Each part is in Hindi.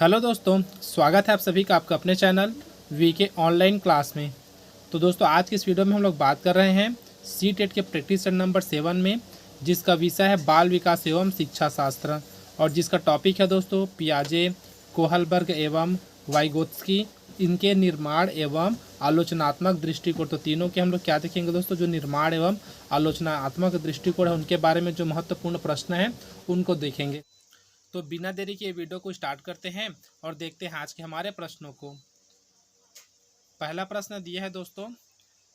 हेलो दोस्तों, स्वागत है आप सभी का आपका अपने चैनल वीके ऑनलाइन क्लास में। तो दोस्तों आज की इस वीडियो में हम लोग बात कर रहे हैं सी-टेट के प्रैक्टिस सेट नंबर 7 में, जिसका विषय है बाल विकास एवं शिक्षा शास्त्र और जिसका टॉपिक है दोस्तों पियाजे, कोहलबर्ग एवं वाइगोत्स्की, इनके निर्माण एवं आलोचनात्मक दृष्टिकोण। तो तीनों के हम लोग क्या देखेंगे दोस्तों, जो निर्माण एवं आलोचनात्मक दृष्टिकोण है उनके बारे में जो महत्वपूर्ण प्रश्न हैं उनको देखेंगे। तो बिना देरी के वीडियो को स्टार्ट करते हैं और देखते हैं आज के हमारे प्रश्नों को। पहला प्रश्न दिया है दोस्तों,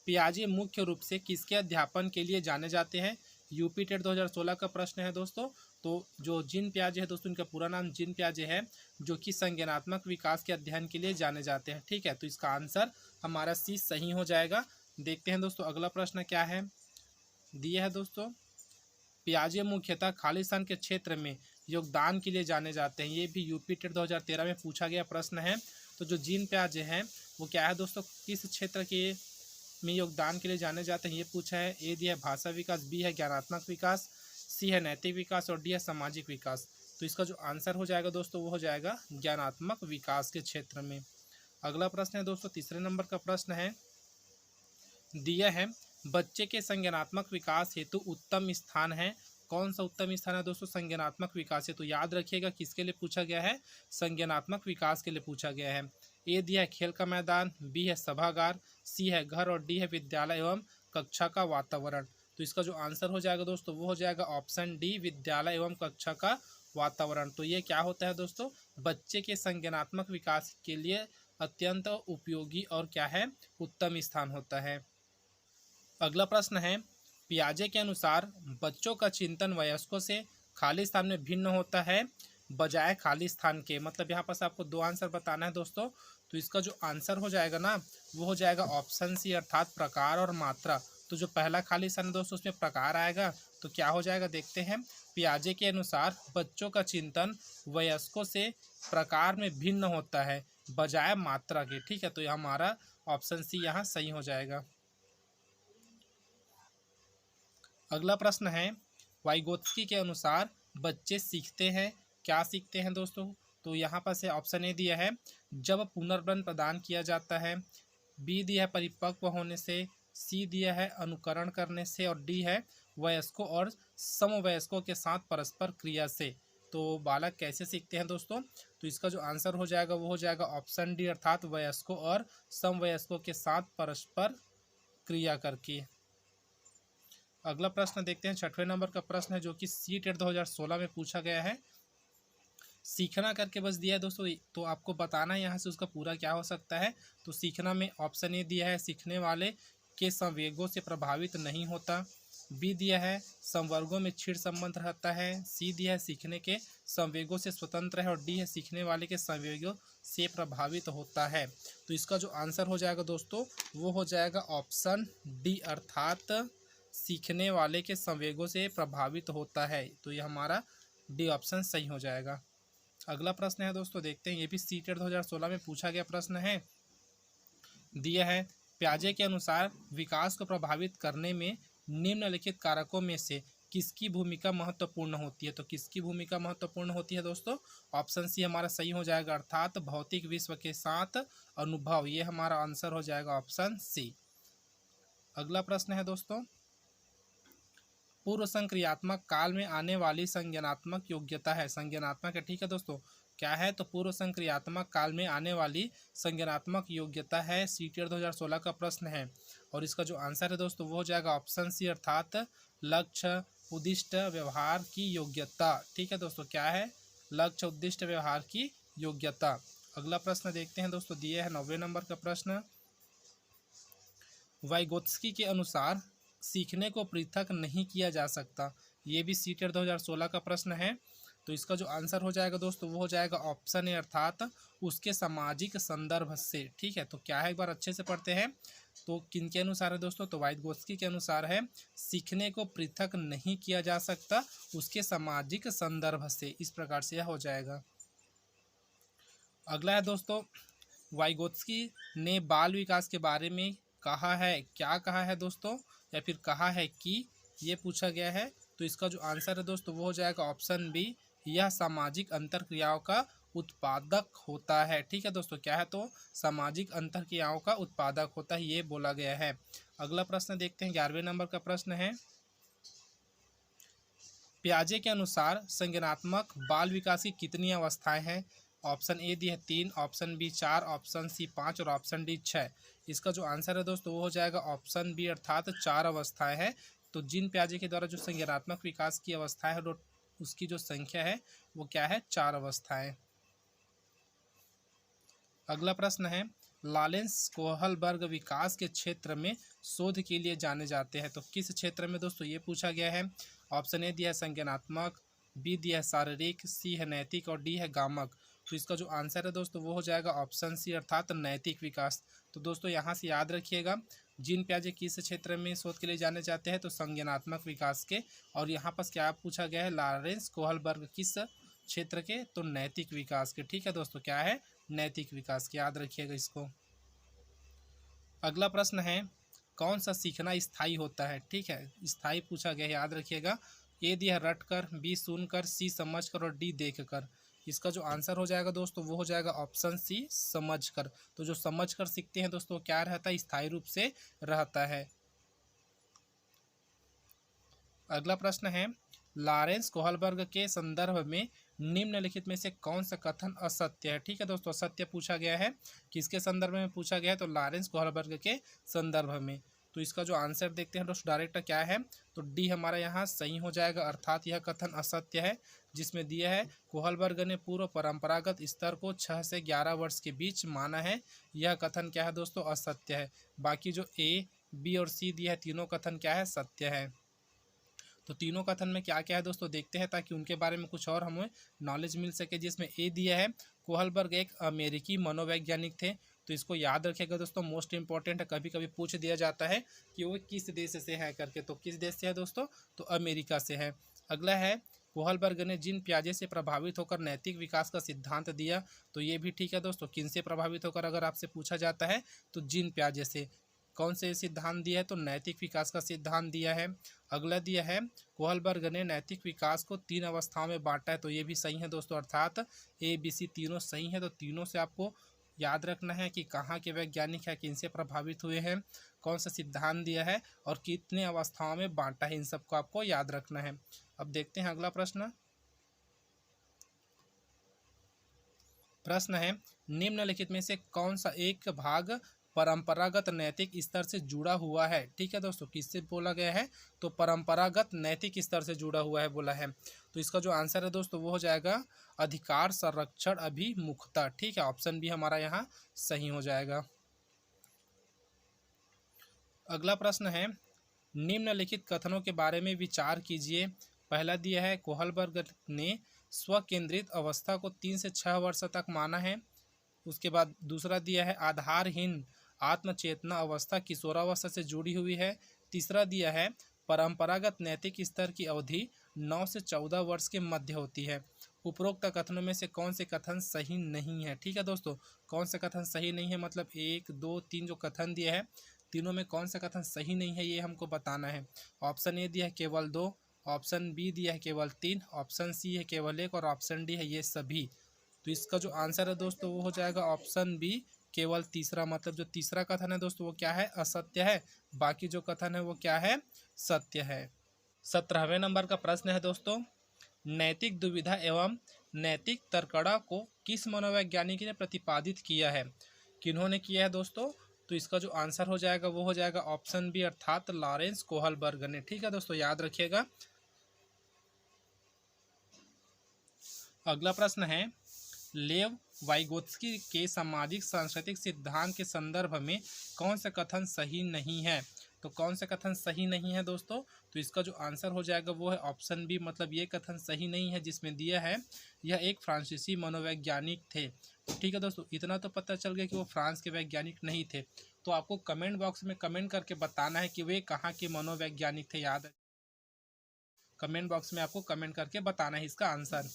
पियाजे मुख्य रूप से किसके अध्यापन के लिए जाने जाते हैं। यूपी टेट 2016 का प्रश्न है दोस्तों। तो जो जीन पियाजे है दोस्तों, इनका पूरा नाम जीन पियाजे है, जो कि संज्ञानात्मक विकास के अध्ययन के लिए जाने जाते हैं। ठीक है, तो इसका आंसर हमारा सी सही हो जाएगा। देखते हैं दोस्तों अगला प्रश्न क्या है। दिया है दोस्तों, पियाजे मुख्यतः खालिस्तान के क्षेत्र में योगदान के लिए जाने जाते हैं। ये भी यूपी टेट 2013 में पूछा गया प्रश्न है। तो जो जीन पियाजे हैं वो क्या है दोस्तों, किस क्षेत्र के में योगदान के लिए जाने जाते हैं, ये पूछा है। ए दिया है भाषा विकास, बी है ज्ञानात्मक विकास, सी है नैतिक विकास और डी है सामाजिक विकास। तो इसका जो आंसर हो जाएगा दोस्तों वो हो जाएगा ज्ञानात्मक विकास के क्षेत्र में। अगला प्रश्न है दोस्तों, तीसरे नंबर का प्रश्न है। दिया है बच्चे के संज्ञानात्मक विकास हेतु उत्तम स्थान है। कौन सा उत्तम स्थान है दोस्तों संज्ञानात्मक विकास हेतु। याद रखिएगा किसके लिए पूछा गया है, संज्ञानात्मक विकास के लिए पूछा गया है। ए दिया है खेल का मैदान, बी है सभागार, सी है घर और डी है विद्यालय एवं कक्षा का वातावरण। तो इसका जो आंसर हो जाएगा दोस्तों वो हो जाएगा ऑप्शन डी, विद्यालय एवं कक्षा का वातावरण। तो ये क्या होता है दोस्तों, बच्चे के संज्ञानात्मक विकास के लिए अत्यंत उपयोगी और क्या है, उत्तम स्थान होता है। अगला प्रश्न है, पियाजे के अनुसार बच्चों का चिंतन वयस्कों से खाली स्थान में भिन्न होता है बजाय खाली स्थान के। मतलब यहाँ पर आपको दो आंसर बताना है दोस्तों। तो इसका जो आंसर हो जाएगा ना वो हो जाएगा ऑप्शन सी, अर्थात प्रकार और मात्रा। तो जो पहला खाली स्थान है दोस्तों उसमें प्रकार आएगा। तो क्या हो जाएगा देखते हैं। पियाजे के अनुसार बच्चों का चिंतन वयस्कों से प्रकार में भिन्न होता है बजाय मात्रा के। ठीक है, तो यह हमारा ऑप्शन सी यहाँ सही हो जाएगा। अगला प्रश्न है, वाइगोत्स्की के अनुसार बच्चे सीखते हैं, क्या सीखते हैं दोस्तों। तो यहाँ पर से ऑप्शन ए दिया है जब पुनर्जन्म प्रदान किया जाता है, बी दिया है परिपक्व होने से, सी दिया है अनुकरण करने से और डी है वयस्कों और समवयस्कों के साथ परस्पर क्रिया से। तो बालक कैसे सीखते हैं दोस्तों, तो इसका जो आंसर हो जाएगा वो हो जाएगा ऑप्शन डी, अर्थात वयस्कों और समवयस्कों के साथ परस्पर क्रिया करके। अगला प्रश्न देखते हैं, छठवें नंबर का प्रश्न है जो कि सी-टेट 2016 में पूछा गया है। सीखना करके बस दिया है दोस्तों, तो आपको बताना है यहाँ से उसका पूरा क्या हो सकता है। तो सीखना में ऑप्शन ए दिया है सीखने वाले के संवेगों से प्रभावित नहीं होता, बी दिया है संवर्गों में क्षीण संबंध रहता है, सी दिया है सीखने के संवेगों से स्वतंत्र है और डी है सीखने वाले के संवेगों से प्रभावित होता है। तो इसका जो आंसर हो जाएगा दोस्तों वो हो जाएगा ऑप्शन डी, अर्थात सीखने वाले के संवेगों से प्रभावित होता है। तो यह हमारा डी ऑप्शन सही हो जाएगा। अगला प्रश्न है दोस्तों, देखते हैं। ये भी सी-टेट 2016 में पूछा गया प्रश्न है। दिया है पियाजे के अनुसार विकास को प्रभावित करने में निम्नलिखित कारकों में से किसकी भूमिका महत्वपूर्ण होती है। तो किसकी भूमिका महत्वपूर्ण होती है दोस्तों, ऑप्शन सी हमारा सही हो जाएगा, अर्थात भौतिक विश्व के साथ अनुभव। ये हमारा आंसर हो जाएगा ऑप्शन सी। अगला प्रश्न है दोस्तों, पूर्व संक्रियात्मक काल में आने वाली संज्ञानात्मक योग्यता है। संज्ञानात्मक है, ठीक है दोस्तों, क्या है तो पूर्व संक्रियात्मक काल में आने वाली संज्ञानात्मक योग्यता है। सी-टेट 2016 का प्रश्न है और इसका जो आंसर है दोस्तों वो हो जाएगा ऑप्शन सी, अर्थात लक्ष्य उद्दिष्ट व्यवहार की योग्यता। ठीक है दोस्तों, क्या है लक्ष्य उद्दिष्ट व्यवहार की योग्यता। अगला प्रश्न देखते हैं दोस्तों, दिए है 90 नंबर का प्रश्न। वाइगोत्स्की के अनुसार सीखने को पृथक नहीं किया जा सकता। ये भी सी-टेट 2016 का प्रश्न है। तो इसका जो आंसर हो जाएगा दोस्तों वो हो जाएगा ऑप्शन ए, अर्थात उसके सामाजिक संदर्भ से। ठीक है, तो क्या है एक बार अच्छे से पढ़ते हैं। तो किन के अनुसार है दोस्तों, तो वाइगोत्स्की के अनुसार है सीखने को पृथक नहीं किया जा सकता उसके सामाजिक संदर्भ से। इस प्रकार से यह हो जाएगा। अगला है दोस्तों, वाइगोत्स्की ने बाल विकास के बारे में कहा है, क्या कहा है दोस्तों, या फिर कहा है कि, ये पूछा गया है। तो इसका जो आंसर है दोस्तों वो हो जाएगा ऑप्शन बी, यह सामाजिक अंतर क्रियाओं का उत्पादक होता है। ठीक है दोस्तों, क्या है तो सामाजिक अंतरक्रियाओं का उत्पादक होता है, ये बोला गया है। अगला प्रश्न देखते हैं, 11वें नंबर का प्रश्न है, पियाजे के अनुसार संज्ञानात्मक बाल विकास की कितनी अवस्थाएं हैं? ऑप्शन ए दी है 3, ऑप्शन बी 4, ऑप्शन सी 5 और ऑप्शन डी 6। इसका जो आंसर है दोस्तों वो हो जाएगा ऑप्शन बी अर्थात 4 अवस्थाएं हैं। तो जीन पियाजे के द्वारा जो संज्ञानात्मक विकास की अवस्थाएं है उसकी जो संख्या है वो क्या है? 4 अवस्थाएं। अगला प्रश्न है, लॉरेंस कोहलबर्ग विकास के क्षेत्र में शोध के लिए जाने जाते हैं। तो किस क्षेत्र में दोस्तों ये पूछा गया है? ऑप्शन ए दिया है संज्ञानात्मक, बी दिया है शारीरिक, सी है नैतिक और डी है गामक। तो इसका जो आंसर है दोस्तों वो हो जाएगा ऑप्शन सी अर्थात नैतिक विकास। तो दोस्तों यहाँ से याद रखिएगा, जीन पियाजे किस क्षेत्र में शोध के लिए जाने जाते हैं? तो संज्ञानात्मक विकास के। और यहाँ पर क्या पूछा गया है? लॉरेंस कोहलबर्ग किस क्षेत्र के? तो नैतिक विकास के। ठीक है दोस्तों, क्या है? नैतिक विकास के, याद रखिएगा इसको। अगला प्रश्न है, कौन सा सीखना स्थायी होता है? ठीक है, स्थायी पूछा गया है, याद रखिएगा। ए दिया है रट कर, बी सुन कर, सी समझ कर और डी देख कर। इसका जो आंसर हो जाएगा दोस्तों वो हो जाएगा ऑप्शन सी समझ कर। तो जो समझ कर सीखते हैं दोस्तों क्या रहता है? स्थायी रूप से रहता है। अगला प्रश्न है, लॉरेंस कोहलबर्ग के संदर्भ में निम्नलिखित में से कौन सा कथन असत्य है? ठीक है दोस्तों, असत्य पूछा गया है। किसके संदर्भ में पूछा गया है? तो लॉरेंस कोहलबर्ग के संदर्भ में। तो इसका जो आंसर देखते हैं दोस्तों डायरेक्ट क्या है? तो डी हमारा यहाँ सही हो जाएगा, अर्थात यह कथन असत्य है, जिसमें दिया है कोहलबर्ग ने पूर्व परंपरागत स्तर को 6 से 11 वर्ष के बीच माना है। यह कथन क्या है दोस्तों? असत्य है। बाकी जो ए, बी और सी दिया है तीनों कथन क्या है? सत्य है। तो तीनों कथन में क्या क्या है दोस्तों देखते हैं, ताकि उनके बारे में कुछ और हमें नॉलेज मिल सके। जिसमें ए दिया है कोहलबर्ग एक अमेरिकी मनोवैज्ञानिक थे। तो इसको याद रखिएगा दोस्तों, मोस्ट इंपॉर्टेंट है, कभी कभी पूछ दिया जाता है कि वो किस देश से है करके। तो किस देश से है दोस्तों? तो अमेरिका से है। अगला है, कोहलबर्ग ने जीन पियाजे से प्रभावित होकर नैतिक विकास का सिद्धांत दिया। तो ये भी ठीक है दोस्तों, किन से प्रभावित होकर अगर आपसे पूछा जाता है तो जीन पियाजे से। कौन से सिद्धांत दिया है? तो नैतिक विकास का सिद्धांत दिया है। अगला दिया है, कोहलबर्ग ने नैतिक विकास को 3 अवस्थाओं में बांटा है। तो ये भी सही है दोस्तों, अर्थात ए बी सी तीनों सही है। तो तीनों से आपको याद रखना है कि कहाँ के वैज्ञानिक है, किन से प्रभावित हुए हैं, कौन सा सिद्धांत दिया है और कितने अवस्थाओं में बांटा है, इन सबको आपको याद रखना है। अब देखते हैं अगला प्रश्न। प्रश्न है, निम्नलिखित में से कौन सा एक भाग परंपरागत नैतिक स्तर से जुड़ा हुआ है? ठीक है दोस्तों, किससे बोला गया है? तो परंपरागत नैतिक स्तर से जुड़ा हुआ है बोला है। तो इसका जो आंसर है दोस्तों वो हो जाएगा अधिकार संरक्षण अभिमुखता। ठीक है, ऑप्शन बी हमारा यहाँ सही हो जाएगा। अगला प्रश्न है, निम्नलिखित कथनों के बारे में विचार कीजिए। पहला दिया है, कोहलबर्ग ने स्वकेंद्रित अवस्था को 3 से 6 वर्ष तक माना है। उसके बाद दूसरा दिया है, आधारहीन आत्मचेतना अवस्था किशोरावस्था से जुड़ी हुई है। तीसरा दिया है, परंपरागत नैतिक स्तर की अवधि 9 से 14 वर्ष के मध्य होती है। उपरोक्त कथनों में से कौन से कथन सही नहीं है? ठीक है दोस्तों, कौन से कथन सही नहीं है मतलब 1 2 3 जो कथन दिया है तीनों में कौन सा कथन सही नहीं है ये हमको बताना है। ऑप्शन ए दिया है केवल 2, ऑप्शन बी दिया है केवल 3, ऑप्शन सी है केवल 1 और ऑप्शन डी है ये सभी। तो इसका जो आंसर है दोस्तों वो हो जाएगा ऑप्शन बी केवल तीसरा। मतलब जो तीसरा कथन है दोस्तों वो क्या है? असत्य है। बाकी जो कथन है वो क्या है? सत्य है। 17वें नंबर का प्रश्न है दोस्तों, नैतिक दुविधा एवं नैतिक तर्कड़ा को किस मनोवैज्ञानिक ने प्रतिपादित किया है? किन्होंने किया है दोस्तों? तो इसका जो आंसर हो जाएगा वो हो जाएगा ऑप्शन बी अर्थात लॉरेंस कोहलबर्ग ने। ठीक है दोस्तों, याद रखिएगा। अगला प्रश्न है, लेव वाइगोत्स्की के सामाजिक सांस्कृतिक सिद्धांत के संदर्भ में कौन सा कथन सही नहीं है? तो कौन सा कथन सही नहीं है दोस्तों? तो इसका जो आंसर हो जाएगा वो है ऑप्शन बी, मतलब ये कथन सही नहीं है जिसमें दिया है यह एक फ्रांसीसी मनोवैज्ञानिक थे। ठीक है दोस्तों, इतना तो पता चल गया कि वो फ्रांस के वैज्ञानिक नहीं थे। तो आपको कमेंट बॉक्स में कमेंट करके बताना है कि वे कहाँ के मनोवैज्ञानिक थे। याद कमेंट बॉक्स में आपको कमेंट करके बताना है इसका आंसर।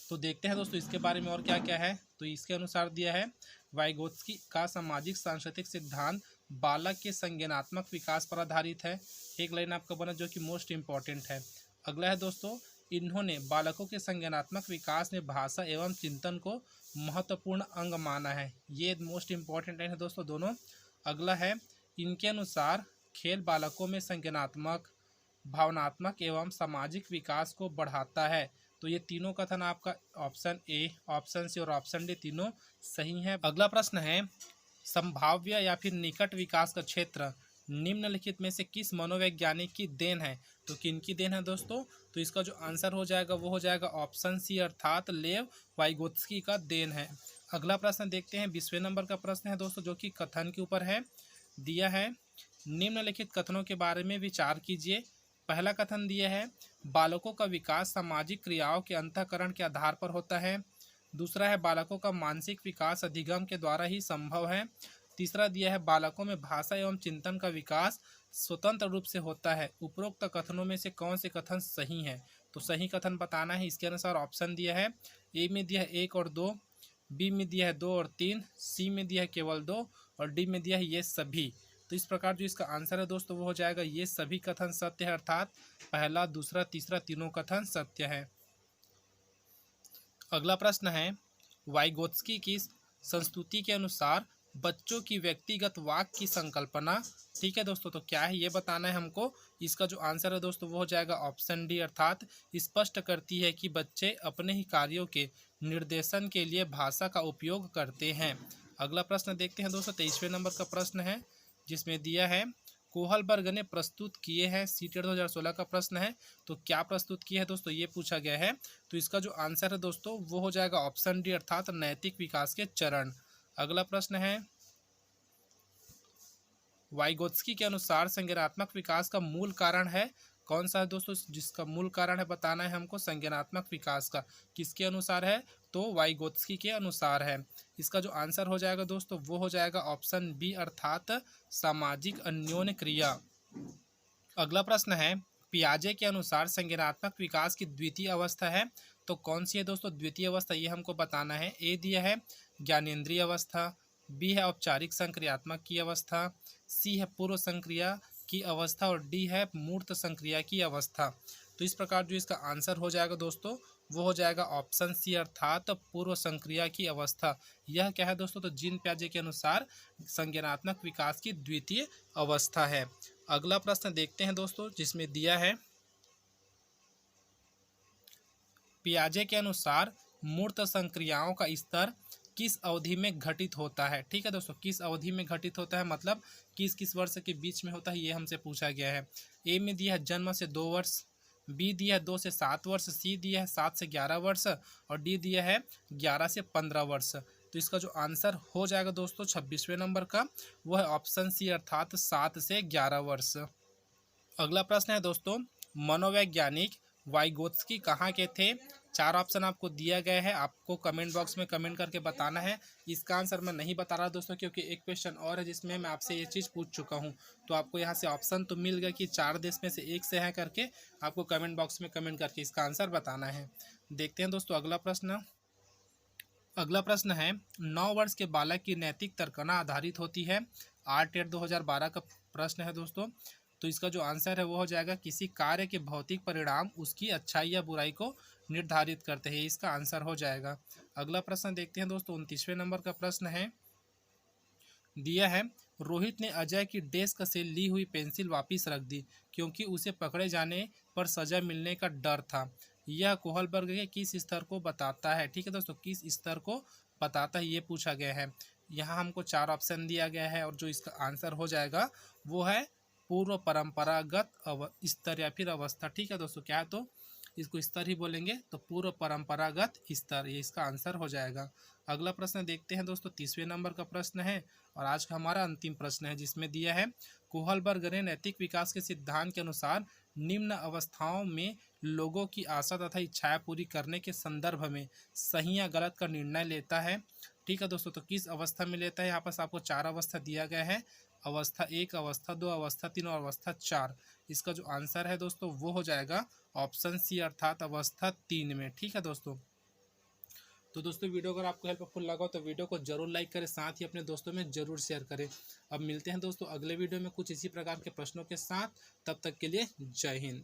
तो देखते हैं दोस्तों इसके बारे में और क्या क्या है। तो इसके अनुसार दिया है, वाइगोत्स्की का सामाजिक सांस्कृतिक सिद्धांत बालक के संज्ञानात्मक विकास पर आधारित है। एक लाइन आपका बना जो कि मोस्ट इंपॉर्टेंट है। अगला है दोस्तों, इन्होंने बालकों के संज्ञानात्मक विकास में भाषा एवं चिंतन को महत्वपूर्ण अंग माना है। ये मोस्ट इम्पॉर्टेंट है दोस्तों दोनों। अगला है, इनके अनुसार खेल बालकों में संज्ञानात्मक, भावनात्मक एवं सामाजिक विकास को बढ़ाता है। तो ये तीनों कथन आपका ऑप्शन ए, ऑप्शन सी और ऑप्शन डी तीनों सही है। अगला प्रश्न है, संभाव्य या फिर निकट विकास का क्षेत्र निम्नलिखित में से किस मनोवैज्ञानिक की देन है? तो किनकी देन है दोस्तों? तो इसका जो आंसर हो जाएगा वो हो जाएगा ऑप्शन सी, अर्थात लेव वाइगोत्स्की का देन है। अगला प्रश्न देखते हैं, 20वें नंबर का प्रश्न है दोस्तों, जो कि कथन के ऊपर है। दिया है, निम्नलिखित कथनों के बारे में विचार कीजिए। पहला कथन दिया है, बालकों का विकास सामाजिक क्रियाओं के अंतःकरण के आधार पर होता है। दूसरा है, बालकों का मानसिक विकास अधिगम के द्वारा ही संभव है। तीसरा दिया है, बालकों में भाषा एवं चिंतन का विकास स्वतंत्र रूप से होता है। उपरोक्त कथनों में से कौन से कथन सही हैं? तो सही कथन बताना है। इसके अनुसार ऑप्शन दिया है, ए में दिया है 1 और 2, बी में दिया है 2 और 3, सी में दिया है केवल 2 और डी में दिया है ये सभी। तो इस प्रकार जो इसका आंसर है दोस्तों वो हो जाएगा ये सभी कथन सत्य है, अर्थात पहला, दूसरा, तीसरा तीनों कथन सत्य है। अगला प्रश्न है, वाइगोत्स्की की संस्तुति के अनुसार बच्चों की व्यक्तिगत वाक की संकल्पना, ठीक है दोस्तों, तो क्या है ये बताना है हमको। इसका जो आंसर है दोस्तों वो हो जाएगा ऑप्शन डी, अर्थात स्पष्ट करती है कि बच्चे अपने ही कार्यों के निर्देशन के लिए भाषा का उपयोग करते हैं। अगला प्रश्न देखते हैं दोस्तों, 23वें नंबर का प्रश्न है, जिसमें दिया है, कोहलबर्ग ने प्रस्तुत किए हैं, सीटेट 2016 का प्रश्न है। तो क्या प्रस्तुत किया है दोस्तों, ये पूछा गया है। तो इसका जो आंसर है दोस्तों वो हो जाएगा ऑप्शन डी, अर्थात नैतिक विकास के चरण। अगला प्रश्न है, वाइगोत्स्की के अनुसार संज्ञानात्मक विकास का मूल कारण है कौन सा है दोस्तों? जिसका मूल कारण है बताना है हमको संज्ञानात्मक विकास का, किसके अनुसार है? तो वाइगोत्स्की के अनुसार है। इसका जो आंसर हो जाएगा दोस्तों वो हो जाएगा ऑप्शन बी, अर्थात सामाजिक अन्योन्य क्रिया। अगला प्रश्न है, पियाजे के अनुसार संज्ञानात्मक विकास की द्वितीय अवस्था है, तो कौन सी है दोस्तों द्वितीय अवस्था, ये हमको बताना है। ए दिया है ज्ञानेंद्रिय अवस्था, बी है औपचारिक संक्रियात्मक की अवस्था, सी है पूर्व संक्रिया की अवस्था और डी है मूर्त संक्रिया की अवस्था। तो इस प्रकार जो इसका आंसर हो जाएगा दोस्तों वो हो जाएगा ऑप्शन सी, अर्थात पूर्व संक्रिया की अवस्था। यह क्या है दोस्तों? तो जीन पियाजे के अनुसार संज्ञानात्मक विकास की द्वितीय अवस्था है। अगला प्रश्न देखते हैं दोस्तों, जिसमें दिया है, पियाजे के अनुसार मूर्त संक्रियाओं का स्तर किस अवधि में घटित होता है? ठीक है दोस्तों, किस अवधि में घटित होता है, मतलब किस किस वर्ष के बीच में होता है, ये हमसे पूछा गया है। ए में दिया है जन्म से 2 वर्ष, बी दिया है 2 से 7 वर्ष, सी दिया है 7 से 11 वर्ष और डी दिया है 11 से 15 वर्ष। तो इसका जो आंसर हो जाएगा दोस्तों 26वें नंबर का वो है ऑप्शन सी, अर्थात 7 से 11 वर्ष। अगला प्रश्न है दोस्तों, मनोवैज्ञानिक वाइगोत्स्की कहाँ के थे? 4 ऑप्शन आपको दिया गया है, आपको कमेंट बॉक्स में कमेंट करके बताना है। इसका आंसर मैं नहीं बता रहा दोस्तों, क्योंकि एक क्वेश्चन और है जिसमें मैं आपसे ये चीज़ पूछ चुका हूँ। तो आपको यहाँ से ऑप्शन तो मिल गया कि 4 देश में से एक से है करके, आपको कमेंट बॉक्स में कमेंट करके इसका आंसर बताना है। देखते हैं दोस्तों अगला प्रश्न। अगला प्रश्न है, 9 वर्ष के बालक की नैतिक तर्कना आधारित होती है। आरटेट 2012 का प्रश्न है दोस्तों। तो इसका जो आंसर है वो हो जाएगा, किसी कार्य के भौतिक परिणाम उसकी अच्छाई या बुराई को निर्धारित करते हैं। इसका आंसर हो जाएगा। अगला प्रश्न देखते हैं दोस्तों, 29वें नंबर का प्रश्न है, दिया है, रोहित ने अजय की डेस्क से ली हुई पेंसिल वापस रख दी क्योंकि उसे पकड़े जाने पर सजा मिलने का डर था। यह कोहलबर्ग के किस स्तर को बताता है? ठीक है दोस्तों, किस स्तर को बताता है ये पूछा गया है। यहाँ हमको 4 ऑप्शन दिया गया है और जो इसका आंसर हो जाएगा वो है पूर्व परंपरागत स्तर या फिर अवस्था। ठीक है दोस्तों, क्या है तो इसको स्तर ही बोलेंगे, तो पूर्व परंपरागत स्तर, ये इसका आंसर हो जाएगा। अगला प्रश्न देखते हैं दोस्तों, 30वें नंबर का प्रश्न है और आज का हमारा अंतिम प्रश्न है, जिसमें दिया है, कोहलबर्ग ने नैतिक विकास के सिद्धांत के अनुसार निम्न अवस्थाओं में लोगों की आशा तथा इच्छाएं पूरी करने के संदर्भ में सही या गलत का निर्णय लेता है। ठीक है दोस्तों, तो किस अवस्था में लेता है? यहाँ पर आपको 4 अवस्था दिया गया है, अवस्था 1, अवस्था 2, अवस्था 3 और अवस्था 4। इसका जो आंसर है दोस्तों वो हो जाएगा ऑप्शन सी, अर्थात अवस्था 3 में। ठीक है दोस्तों, तो दोस्तों वीडियो अगर आपको हेल्पफुल लगा तो वीडियो को जरूर लाइक करें, साथ ही अपने दोस्तों में जरूर शेयर करें। अब मिलते हैं दोस्तों अगले वीडियो में कुछ इसी प्रकार के प्रश्नों के साथ, तब तक के लिए जय हिंद।